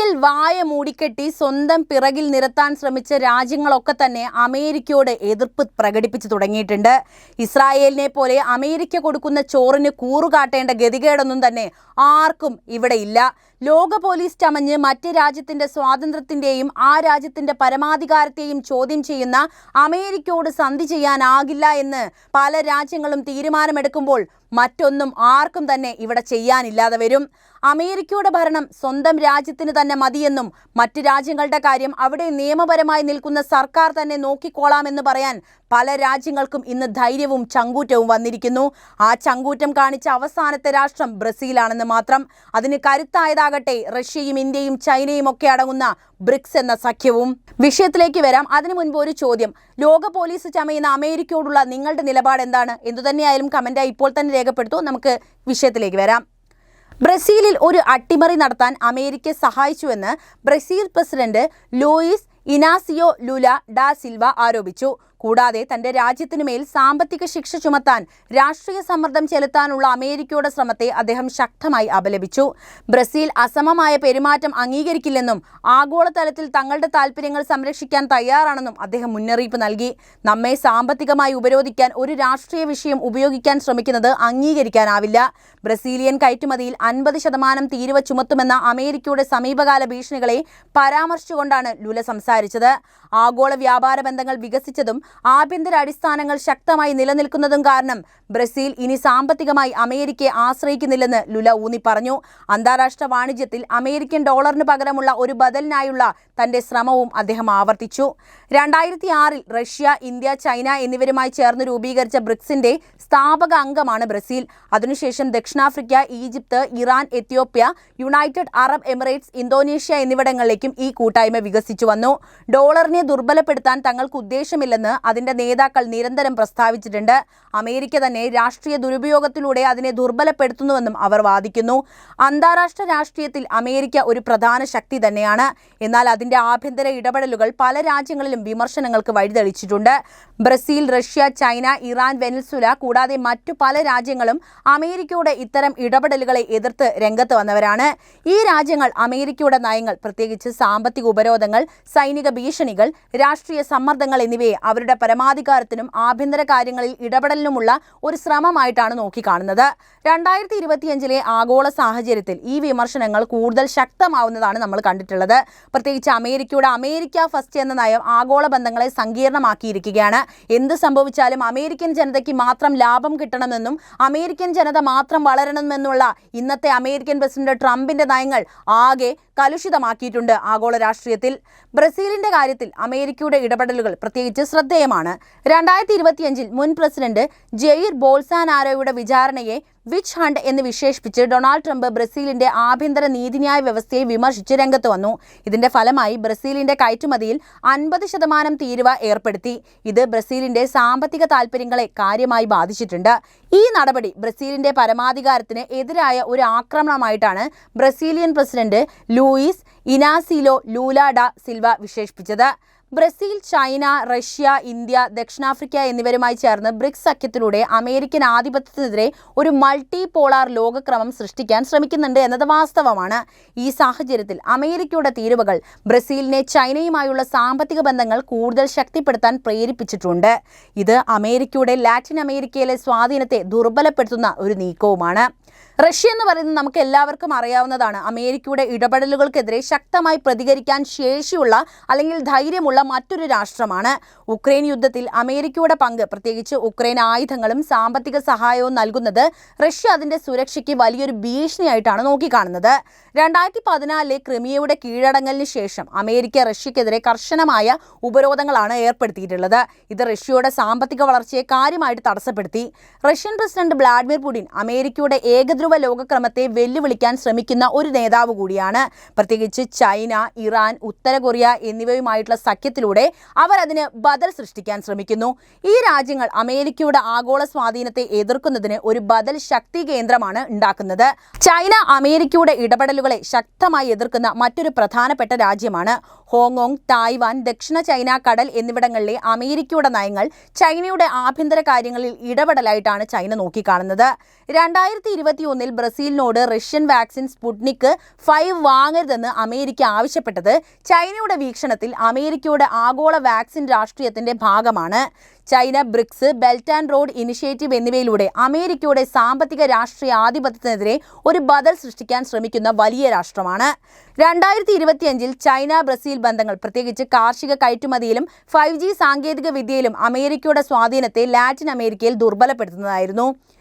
ഒരിക്കൽ വായ മൂടിക്കെട്ടി സ്വന്തം പിറകിൽ നിരത്താൻ ശ്രമിച്ച രാജ്യങ്ങളൊക്കെ തന്നെ അമേരിക്കയോട് എതിർപ്പ് പ്രകടിപ്പിച്ചു തുടങ്ങിയിട്ടുണ്ട്. ഇസ്രായേലിനെ പോലെ അമേരിക്ക കൊടുക്കുന്ന ചോറിന് കൂറുകാട്ടേണ്ട ഗതികേടൊന്നും തന്നെ ആർക്കും ഇവിടെ ഇല്ല. ലോക പോലീസ് ചമഞ്ഞ് മറ്റ് രാജ്യത്തിന്റെ സ്വാതന്ത്ര്യത്തിന്റെയും ആ രാജ്യത്തിന്റെ പരമാധികാരത്തെയും ചോദ്യം ചെയ്യുന്ന അമേരിക്കയോട് സന്ധി ചെയ്യാനാകില്ല എന്ന് പല രാജ്യങ്ങളും തീരുമാനമെടുക്കുമ്പോൾ മറ്റൊന്നും ആർക്കും തന്നെ ഇവിടെ ചെയ്യാനില്ലാതെ വരും. അമേരിക്കയുടെ ഭരണം സ്വന്തം രാജ്യത്തിന് തന്നെ മതിയെന്നും മറ്റ് രാജ്യങ്ങളുടെ കാര്യം അവിടെ നിയമപരമായി നിൽക്കുന്ന സർക്കാർ തന്നെ നോക്കിക്കോളാമെന്ന് പറയാൻ പല രാജ്യങ്ങൾക്കും ഇന്ന് ധൈര്യവും ചങ്കൂറ്റവും വന്നിരിക്കുന്നു. ആ ചങ്കൂറ്റം കാണിച്ച അവസാനത്തെ രാഷ്ട്രം ബ്രസീലാണെന്ന് മാത്രം. അതിന് കരുത്തായതാകട്ടെ റഷ്യയും ഇന്ത്യയും ചൈനയും ഒക്കെ അടങ്ങുന്ന ബ്രിക്സ് എന്ന സഖ്യവും. വിഷയത്തിലേക്ക് വരാം. അതിനു മുൻപ് ഒരു ചോദ്യം. ലോക പോലീസ് ചമയുന്ന അമേരിക്കയോടുള്ള നിങ്ങളുടെ നിലപാട് എന്താണ്? എന്തുതന്നെയായാലും കമന്റായി ഇപ്പോൾ തന്നെ രേഖപ്പെടുത്തൂ. നമുക്ക് വിഷയത്തിലേക്ക് വരാം. ബ്രസീലിൽ ഒരു അട്ടിമറി നടത്താൻ അമേരിക്ക സഹായിച്ചുവെന്ന് Brazil president Luiz Inacio Lula da Silva ആരോപിച്ചു. കൂടാതെ തന്റെ രാജ്യത്തിനുമേൽ സാമ്പത്തിക ശിക്ഷ ചുമത്താൻ രാഷ്ട്രീയ സമ്മർദ്ദം ചെലുത്താനുള്ള അമേരിക്കയുടെ ശ്രമത്തെ അദ്ദേഹം ശക്തമായി അപലപിച്ചു. ബ്രസീൽ അസമമായ പെരുമാറ്റം അംഗീകരിക്കില്ലെന്നും ആഗോളതലത്തിൽ തങ്ങളുടെ താൽപ്പര്യങ്ങൾ സംരക്ഷിക്കാൻ തയ്യാറാണെന്നും അദ്ദേഹം മുന്നറിയിപ്പ് നൽകി. നമ്മെ സാമ്പത്തികമായി ഉപരോധിക്കാൻ ഒരു രാഷ്ട്രീയ വിഷയം ഉപയോഗിക്കാൻ ശ്രമിക്കുന്നത് അംഗീകരിക്കാനാവില്ല. ബ്രസീലിയൻ കയറ്റുമതിയിൽ 50% തീരുവ ചുമത്തുമെന്ന അമേരിക്കയുടെ സമീപകാല ഭീഷണികളെ പരാമർശിച്ചുകൊണ്ടാണ് ലുല സംസാരിച്ചത്. ആഗോള വ്യാപാര ബന്ധങ്ങൾ വികസിച്ചതും ആഭ്യന്തര അടിസ്ഥാനങ്ങൾ ശക്തമായി നിലനിൽക്കുന്നതും കാരണം ബ്രസീൽ ഇനി സാമ്പത്തികമായി അമേരിക്കയെ ആശ്രയിക്കുന്നില്ലെന്ന് ലുല ഊന്നി പറഞ്ഞു. അന്താരാഷ്ട്ര വാണിജ്യത്തിൽ അമേരിക്കൻ ഡോളറിന് പകരമുള്ള ഒരു ബദലിനായുള്ള തന്റെ ശ്രമവും അദ്ദേഹം ആവർത്തിച്ചു. 2006 റഷ്യ, ഇന്ത്യ, ചൈന എന്നിവരുമായി ചേർന്ന് രൂപീകരിച്ച ബ്രിക്സിന്റെ സ്ഥാപക അംഗമാണ് ബ്രസീൽ. അതിനുശേഷം ദക്ഷിണാഫ്രിക്ക, Egypt, Iran, Ethiopia, United Arab Emirates, Indonesia എന്നിവിടങ്ങളിലേക്കും ഈ കൂട്ടായ്മ വികസിച്ചു വന്നു. ഡോളറിനെ ദുർബലപ്പെടുത്താൻ തങ്ങൾക്ക് ഉദ്ദേശമില്ലെന്ന് അതിന്റെ നേതാക്കൾ നിരന്തരം പ്രസ്താവിച്ചിട്ടുണ്ട്. അമേരിക്ക തന്നെ രാഷ്ട്രീയ ദുരുപയോഗത്തിലൂടെ അതിനെ ദുർബലപ്പെടുത്തുന്നുവെന്നും അവർ വാദിക്കുന്നു. അന്താരാഷ്ട്ര രാഷ്ട്രീയത്തിൽ അമേരിക്ക ഒരു പ്രധാന ശക്തി തന്നെയാണ്. എന്നാൽ അതിന്റെ ആഭ്യന്തര ഇടപെടലുകൾ പല രാജ്യങ്ങളിലും വിമർശനങ്ങൾക്ക് വഴിതെളിച്ചിട്ടുണ്ട്. Brazil, Russia, China, Iran, Venezuela കൂടാതെ മറ്റു പല രാജ്യങ്ങളും അമേരിക്കയുടെ ഇത്തരം ഇടപെടലുകളെ എതിർത്ത് രംഗത്ത് വന്നവരാണ്. ഈ രാജ്യങ്ങൾ അമേരിക്കയുടെ നയങ്ങൾ, പ്രത്യേകിച്ച് സാമ്പത്തിക ഉപരോധങ്ങൾ, സൈനിക ഭീഷണികൾ, രാഷ്ട്രീയ സമ്മർദ്ദങ്ങൾ എന്നിവയെ അവരുടെ പരമാധികാരത്തിനും ആഭ്യന്തര കാര്യങ്ങളിൽ ഇടപെടലിനുമുള്ള ഒരു ശ്രമമായിട്ടാണ് നോക്കിക്കാണുന്നത്. 2025 ആഗോള സാഹചര്യത്തിൽ ഈ വിമർശനങ്ങൾ കൂടുതൽ ശക്തമാവുന്നതാണ് നമ്മൾ കണ്ടിട്ടുള്ളത്. പ്രത്യേകിച്ച് അമേരിക്കയുടെ അമേരിക്ക ഫസ്റ്റ് എന്ന നയം ആഗോള ബന്ധങ്ങളെ സങ്കീർണമാക്കിയിരിക്കുകയാണ്. എന്ത് സംഭവിച്ചാലും അമേരിക്കൻ ജനതയ്ക്ക് മാത്രം ലാഭം കിട്ടണമെന്നും അമേരിക്കൻ ജനത മാത്രം വളരണമെന്നുള്ള ഇന്നത്തെ അമേരിക്കൻ പ്രസിഡന്റ് ട്രംപിന്റെ നയങ്ങൾ ആകെ കലുഷിതമാക്കിയിട്ടുണ്ട് ആഗോള രാഷ്ട്രീയത്തിൽ. ബ്രസീലിന്റെ കാര്യത്തിൽ അമേരിക്കയുടെ ഇടപെടലുകൾ പ്രത്യേകിച്ച് ശ്രദ്ധേയമാണ്. 2025 മുൻ പ്രസിഡന്റ് ജെയിർ ബോൾസനാരോയുടെ വിചാരണയെ വിച്ച് ഹണ്ട് എന്ന് വിശേഷിപ്പിച്ച് ഡൊണാൾഡ് ട്രംപ് ബ്രസീലിന്റെ ആഭ്യന്തര നീതിന്യായ വ്യവസ്ഥയെ വിമർശിച്ച് രംഗത്ത് വന്നു. ഇതിന്റെ ഫലമായി ബ്രസീലിന്റെ കയറ്റുമതിയിൽ 50% തീരുവ ഏർപ്പെടുത്തി. ഇത് ബ്രസീലിന്റെ സാമ്പത്തിക താൽപ്പര്യങ്ങളെ കാര്യമായി ബാധിച്ചിട്ടുണ്ട്. ഈ നടപടി ബ്രസീലിന്റെ പരമാധികാരത്തിന് എതിരായ ഒരു ആക്രമണമായിട്ടാണ് Brazilian president Luiz Inacio Lula da Silva വിശേഷിപ്പിച്ചത്. ബ്രസീൽ, ചൈന, റഷ്യ, ഇന്ത്യ, ദക്ഷിണാഫ്രിക്ക എന്നിവരുമായി ചേർന്ന് ബ്രിക്സ് സഖ്യത്തിലൂടെ അമേരിക്കൻ ആധിപത്യത്തിനെതിരെ ഒരു മൾട്ടി പോളാർ ലോകക്രമം സൃഷ്ടിക്കാൻ ശ്രമിക്കുന്നുണ്ട് എന്നത് വാസ്തവമാണ്. ഈ സാഹചര്യത്തിൽ അമേരിക്കയുടെ തീരുവകൾ ബ്രസീലിനെ ചൈനയുമായുള്ള സാമ്പത്തിക ബന്ധങ്ങൾ കൂടുതൽ ശക്തിപ്പെടുത്താൻ പ്രേരിപ്പിച്ചിട്ടുണ്ട്. ഇത് അമേരിക്കയുടെ ലാറ്റിൻ അമേരിക്കയിലെ സ്വാധീനത്തെ ദുർബലപ്പെടുത്തുന്ന ഒരു നീക്കവുമാണ്. റഷ്യ എന്ന് പറയുന്നത് നമുക്ക് എല്ലാവർക്കും അറിയാവുന്നതാണ്. അമേരിക്കയുടെ ഇടപെടലുകൾക്കെതിരെ ശക്തമായി പ്രതികരിക്കാൻ ശേഷിയുള്ള അല്ലെങ്കിൽ ധൈര്യമുള്ള മറ്റൊരു രാഷ്ട്രമാണ്. ഉക്രൈൻ യുദ്ധത്തിൽ അമേരിക്കയുടെ പങ്ക്, പ്രത്യേകിച്ച് ഉക്രൈൻ ആയുധങ്ങളും സാമ്പത്തിക സഹായവും നൽകുന്നത് റഷ്യ അതിന്റെ സുരക്ഷയ്ക്ക് വലിയൊരു ഭീഷണിയായിട്ടാണ് നോക്കിക്കാണുന്നത്. 2014 ക്രിമിയയുടെ കീഴടങ്ങലിന് ശേഷം അമേരിക്ക റഷ്യക്കെതിരെ കർശനമായ ഉപരോധങ്ങളാണ് ഏർപ്പെടുത്തിയിട്ടുള്ളത്. ഇത് റഷ്യയുടെ സാമ്പത്തിക വളർച്ചയെ കാര്യമായിട്ട് തടസ്സപ്പെടുത്തി. റഷ്യൻ പ്രസിഡന്റ് വ്ളാഡിമിർ പുടിൻ അമേരിക്കയുടെ ഏകദ്രുവ ലോകക്രമത്തെ വെല്ലുവിളിക്കാൻ ശ്രമിക്കുന്ന ഒരു നേതാവ് കൂടിയാണ്. പ്രത്യേകിച്ച് ചൈന, ഇറാൻ, ഉത്തര കൊറിയ എന്നിവയുമായിട്ടുള്ള സഖ്യത്തിലൂടെ അവർ അതിന് ബദൽ സൃഷ്ടിക്കാൻ ശ്രമിക്കുന്നു. ഈ രാജ്യങ്ങൾ അമേരിക്കയുടെ ആഗോള സ്വാധീനത്തെ എതിർക്കുന്നതിന് ഒരു ബദൽ ശക്തി കേന്ദ്രമാണ് ഉണ്ടാക്കുന്നത്. ചൈന അമേരിക്കയുടെ ഇടപെടലുകളെ ശക്തമായി എതിർക്കുന്ന മറ്റൊരു പ്രധാനപ്പെട്ട രാജ്യമാണ്. ഹോങ്കോങ്, തായ്വാൻ, ദക്ഷിണ ചൈന കടൽ എന്നിവിടങ്ങളിലെ അമേരിക്കയുടെ നയങ്ങൾ ചൈനയുടെ ആഭ്യന്തര കാര്യങ്ങളിൽ ഇടപെടലായിട്ടാണ് ചൈന നോക്കിക്കാണുന്നത്. 2021 2021 ബ്രസീലിനോട് റഷ്യൻ വാക്സിൻ സ്പുട്നിക് 5 വാങ്ങരുതെന്ന് അമേരിക്ക ആവശ്യപ്പെട്ടത് ചൈനയുടെ വീക്ഷണത്തിൽ അമേരിക്കയുടെ ആഗോള വാക്സിൻ രാഷ്ട്രീയത്തിന്റെ ഭാഗമാണ്. China BRICS, belt and road initiative എന്നിവയിലൂടെ അമേരിക്കയുടെ സാമ്പത്തിക രാഷ്ട്രീയ ആധിപത്യത്തിനെതിരെ ഒരു ബദൽ സൃഷ്ടിക്കാൻ ശ്രമിക്കുന്ന വലിയ രാഷ്ട്രമാണ്. 2025 ചൈന ബ്രസീൽ ബന്ധങ്ങൾ, പ്രത്യേകിച്ച് കാർഷിക കയറ്റുമതിയിലും 5G സാങ്കേതിക വിദ്യയിലും അമേരിക്കയുടെ സ്വാധീനത്തെ ലാറ്റിൻ അമേരിക്കയിൽ ദുർബലപ്പെടുത്തുന്നതായിരുന്നു.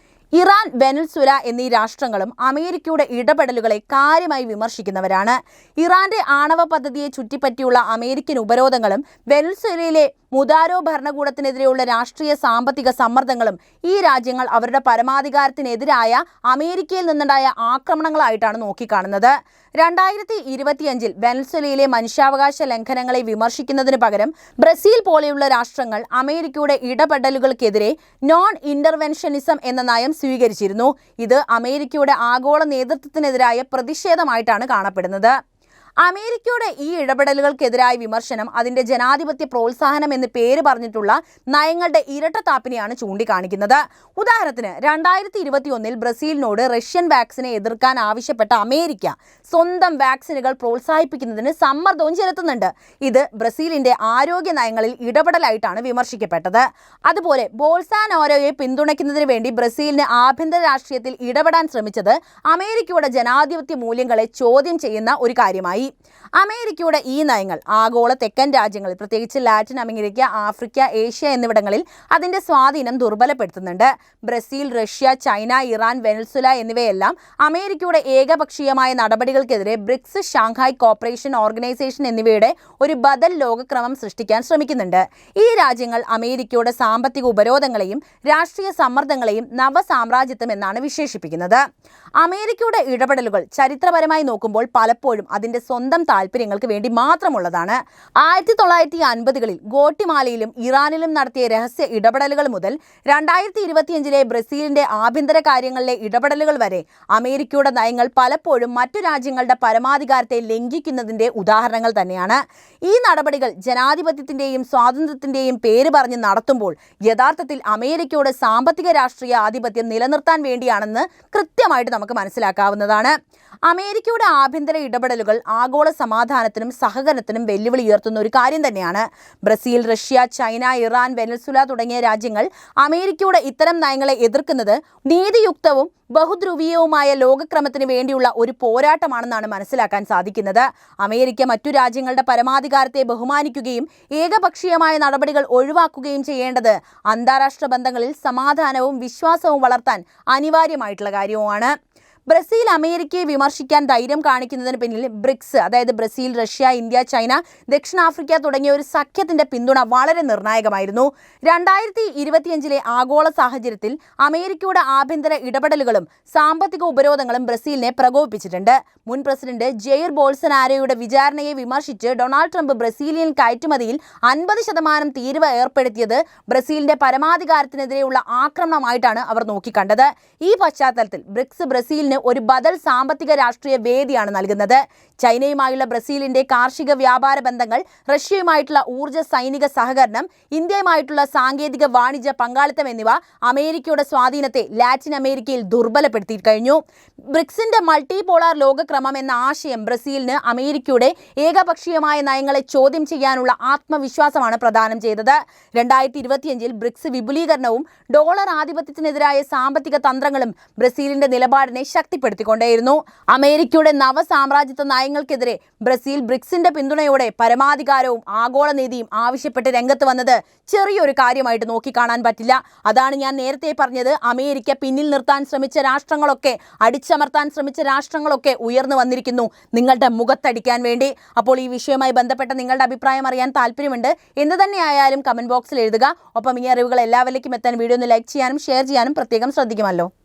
ഇറാൻ, വെനസ്വേല എന്നീ രാഷ്ട്രങ്ങളും അമേരിക്കയുടെ ഇടപെടലുകളെ കാര്യമായി വിമർശിക്കുന്നവരാണ്. ഇറാന്റെ ആണവ പദ്ധതിയെ ചുറ്റിപ്പറ്റിയുള്ള അമേരിക്കൻ ഉപരോധങ്ങളും വെനസ്വേലയിലെ മുദാരോ ഭരണകൂടത്തിനെതിരെയുള്ള രാഷ്ട്രീയ സാമ്പത്തിക സമ്മർദ്ദങ്ങളും ഈ രാജ്യങ്ങൾ അവരുടെ പരമാധികാരത്തിനെതിരായ അമേരിക്കയിൽ നിന്നുണ്ടായ ആക്രമണങ്ങളായിട്ടാണ് നോക്കിക്കാണുന്നത്. 2025 വെനസ്വേലയിലെ മനുഷ്യാവകാശ ലംഘനങ്ങളെ വിമർശിക്കുന്നതിന് പകരം ബ്രസീൽ പോലെയുള്ള രാഷ്ട്രങ്ങൾ അമേരിക്കയുടെ ഇടപെടലുകൾക്കെതിരെ നോൺ ഇന്റർവെൻഷനിസം എന്ന നയം സ്വീകരിച്ചിരുന്നു. ഇത് അമേരിക്കയുടെ ആഗോള നേതൃത്വത്തിനെതിരായ പ്രതിഷേധമായിട്ടാണ് കാണപ്പെടുന്നത്. അമേരിക്കയുടെ ഈ ഇടപെടലുകൾക്കെതിരായ വിമർശനം അതിന്റെ ജനാധിപത്യ പ്രോത്സാഹനം എന്ന് പേര് പറഞ്ഞിട്ടുള്ള നയങ്ങളുടെ ഇരട്ടത്താപ്പിനെയാണ് ചൂണ്ടിക്കാണിക്കുന്നത്. ഉദാഹരണത്തിന് 2021 ബ്രസീലിനോട് റഷ്യൻ വാക്സിനെ എതിർക്കാൻ ആവശ്യപ്പെട്ട അമേരിക്ക സ്വന്തം വാക്സിനുകൾ പ്രോത്സാഹിപ്പിക്കുന്നതിന് സമ്മർദ്ദവും ചെലുത്തുന്നുണ്ട്. ഇത് ബ്രസീലിന്റെ ആരോഗ്യ നയങ്ങളിൽ ഇടപെടലായിട്ടാണ് വിമർശിക്കപ്പെട്ടത്. അതുപോലെ ബോൾസാനാരോയെ പിന്തുണയ്ക്കുന്നതിന് വേണ്ടി ബ്രസീലിന് ആഭ്യന്തര രാഷ്ട്രീയത്തിൽ ഇടപെടാൻ ശ്രമിച്ചത് അമേരിക്കയുടെ ജനാധിപത്യ മൂല്യങ്ങളെ ചോദ്യം ചെയ്യുന്ന ഒരു കാര്യമായി. അമേരിക്കയുടെ ഈ നയങ്ങൾ ആഗോള തെക്കൻ രാജ്യങ്ങളിൽ, പ്രത്യേകിച്ച് ലാറ്റിൻ അമേരിക്ക, ആഫ്രിക്ക, ഏഷ്യ എന്നിവിടങ്ങളിൽ അതിന്റെ സ്വാധീനം ദുർബലപ്പെടുത്തുന്നുണ്ട്. Brazil, Russia, China, Iran, Venezuela എന്നിവയെല്ലാം അമേരിക്കയുടെ ഏകപക്ഷീയമായ നടപടികൾക്കെതിരെ ബ്രിക്സ്, ഷാങ്ഹായ് കോപ്പറേഷൻ ഓർഗനൈസേഷൻ എന്നിവയുടെ ഒരു ബദൽ ലോകക്രമം സൃഷ്ടിക്കാൻ ശ്രമിക്കുന്നുണ്ട്. ഈ രാജ്യങ്ങൾ അമേരിക്കയുടെ സാമ്പത്തിക ഉപരോധങ്ങളെയും രാഷ്ട്രീയ സമ്മർദ്ദങ്ങളെയും നവസാമ്രാജ്യത്വം എന്നാണ് വിശേഷിപ്പിക്കുന്നത്. അമേരിക്കയുടെ ഇടപെടലുകൾ ചരിത്രപരമായി നോക്കുമ്പോൾ പലപ്പോഴും അതിന്റെ സ്വന്തം താല്പര്യങ്ങൾക്ക് വേണ്ടി മാത്രമുള്ളതാണ്. 1950കളിൽ ഗോട്ടിമാലയിലും ഇറാനിലും നടത്തിയ രഹസ്യ ഇടപെടലുകൾ മുതൽ 2025 ബ്രസീലിന്റെ ആഭ്യന്തര കാര്യങ്ങളിലെ ഇടപെടലുകൾ വരെ അമേരിക്കയുടെ നയങ്ങൾ പലപ്പോഴും മറ്റു രാജ്യങ്ങളുടെ പരമാധികാരത്തെ ലംഘിക്കുന്നതിന്റെ ഉദാഹരണങ്ങൾ തന്നെയാണ്. ഈ നടപടികൾ ജനാധിപത്യത്തിന്റെയും സ്വാതന്ത്ര്യത്തിന്റെയും പേര് പറഞ്ഞ് നടത്തുമ്പോൾ യഥാർത്ഥത്തിൽ അമേരിക്കയുടെ സാമ്പത്തിക രാഷ്ട്രീയ ആധിപത്യം നിലനിർത്താൻ വേണ്ടിയാണെന്ന് കൃത്യമായിട്ട് നമുക്ക് മനസ്സിലാക്കാവുന്നതാണ്. അമേരിക്കയുടെ ആഭ്യന്തര ഇടപെടലുകൾ ആഗോള സമാധാനത്തിനും സഹകരണത്തിനും വെല്ലുവിളി ഉയർത്തുന്ന ഒരു കാര്യം തന്നെയാണ്. Brazil, Russia, China, Iran, Venezuela തുടങ്ങിയ രാജ്യങ്ങൾ അമേരിക്കയുടെ ഇത്തരം നയങ്ങളെ എതിർക്കുന്നത് നീതിയുക്തവും ബഹുധ്രുവീയവുമായ ലോകക്രമത്തിന് വേണ്ടിയുള്ള ഒരു പോരാട്ടമാണെന്നാണ് മനസ്സിലാക്കാൻ സാധിക്കുന്നത്. അമേരിക്ക മറ്റു രാജ്യങ്ങളുടെ പരമാധികാരത്തെ ബഹുമാനിക്കുകയും ഏകപക്ഷീയമായ നടപടികൾ ഒഴിവാക്കുകയും ചെയ്യേണ്ടത് അന്താരാഷ്ട്ര ബന്ധങ്ങളിൽ സമാധാനവും വിശ്വാസവും വളർത്താൻ അനിവാര്യമായിട്ടുള്ള കാര്യവുമാണ്. ബ്രസീൽ അമേരിക്കയെ വിമർശിക്കാൻ ധൈര്യം കാണിക്കുന്നതിന് പിന്നിൽ ബ്രിക്സ്, അതായത് ബ്രസീൽ, റഷ്യ, ഇന്ത്യ, ചൈന, ദക്ഷിണാഫ്രിക്ക തുടങ്ങിയ ഒരു സഖ്യത്തിന്റെ പിന്തുണ വളരെ നിർണായകമായിരുന്നു. 2025 ആഗോള സാഹചര്യത്തിൽ അമേരിക്കയുടെ ആഭ്യന്തര ഇടപെടലുകളും സാമ്പത്തിക ഉപരോധങ്ങളും ബ്രസീലിനെ പ്രകോപിപ്പിച്ചിട്ടുണ്ട്. മുൻ പ്രസിഡന്റ് ജെയർ ബോൾസനാരോയുടെ വിചാരണയെ വിമർശിച്ച് ഡൊണാൾഡ് ട്രംപ് ബ്രസീലിയൻ കയറ്റുമതിയിൽ 50% തീരുവ ഏർപ്പെടുത്തിയത് ബ്രസീലിന്റെ പരമാധികാരത്തിനെതിരെയുള്ള ആക്രമണമായിട്ടാണ് അവർ നോക്കിക്കണ്ടത്. ഈ പശ്ചാത്തലത്തിൽ ബ്രിക്സ് ബ്രസീലിന് ഒരു ബദൽ സാമ്പത്തിക രാഷ്ട്രീയ വേദിയാണ് നൽകുന്നത്. ചൈനയുമായുള്ള ബ്രസീലിന്റെ കാർഷിക വ്യാപാര ബന്ധങ്ങൾ, റഷ്യയുമായിട്ടുള്ള ഊർജ്ജ സൈനിക സഹകരണം, ഇന്ത്യയുമായിട്ടുള്ള സാങ്കേതിക വാണിജ്യ പങ്കാളിത്തം എന്നിവ അമേരിക്കയുടെ സ്വാധീനത്തെ ലാറ്റിൻ അമേരിക്കയിൽ ദുർബലപ്പെടുത്തി കഴിഞ്ഞു. ബ്രിക്സിന്റെ മൾട്ടിപോളാർ ലോകക്രമം എന്ന ആശയം ബ്രസീലിന് അമേരിക്കയുടെ ഏകപക്ഷീയമായ നയങ്ങളെ ചോദ്യം ചെയ്യാനുള്ള ആത്മവിശ്വാസമാണ് പ്രദാനം ചെയ്തത്. 2025 ബ്രിക്സ് വിപുലീകരണവും ഡോളർ ആധിപത്യത്തിനെതിരായ സാമ്പത്തിക തന്ത്രങ്ങളും ബ്രസീലിന്റെ നിലപാടിനെ ശക്തിപ്പെടുത്തിക്കൊണ്ടേയിരുന്നു. അമേരിക്കയുടെ നവസാമ്രാജ്യത്വ നയങ്ങൾക്കെതിരെ ബ്രസീൽ ബ്രിക്സിന്റെ പിന്തുണയോടെ പരമാധികാരവും ആഗോള നീതിയും ആവശ്യപ്പെട്ട് രംഗത്ത് വന്നത് ചെറിയൊരു കാര്യമായിട്ട് നോക്കിക്കാണാൻ പറ്റില്ല. അതാണ് ഞാൻ നേരത്തെ പറഞ്ഞത്. അമേരിക്ക പിന്നിൽ നിർത്താൻ ശ്രമിച്ച രാഷ്ട്രങ്ങളൊക്കെ, അടിച്ചമർത്താൻ ശ്രമിച്ച രാഷ്ട്രങ്ങളൊക്കെ ഉയർന്നു വന്നിരിക്കുന്നു നിങ്ങളുടെ മുഖത്തടിക്കാൻ വേണ്ടി. അപ്പോൾ ഈ വിഷയവുമായി ബന്ധപ്പെട്ട നിങ്ങളുടെ അഭിപ്രായം അറിയാൻ താല്പര്യമുണ്ട്. എന്ത് തന്നെയായാലും കമന്റ് ബോക്സിൽ എഴുതുക. ഒപ്പം ഈ അറിവുകൾ എല്ലാവരിലേക്കും എത്താൻ വീഡിയോ ഒന്ന് ലൈക്ക് ചെയ്യാനും ഷെയർ ചെയ്യാനും പ്രത്യേകം ശ്രദ്ധിക്കുമല്ലോ.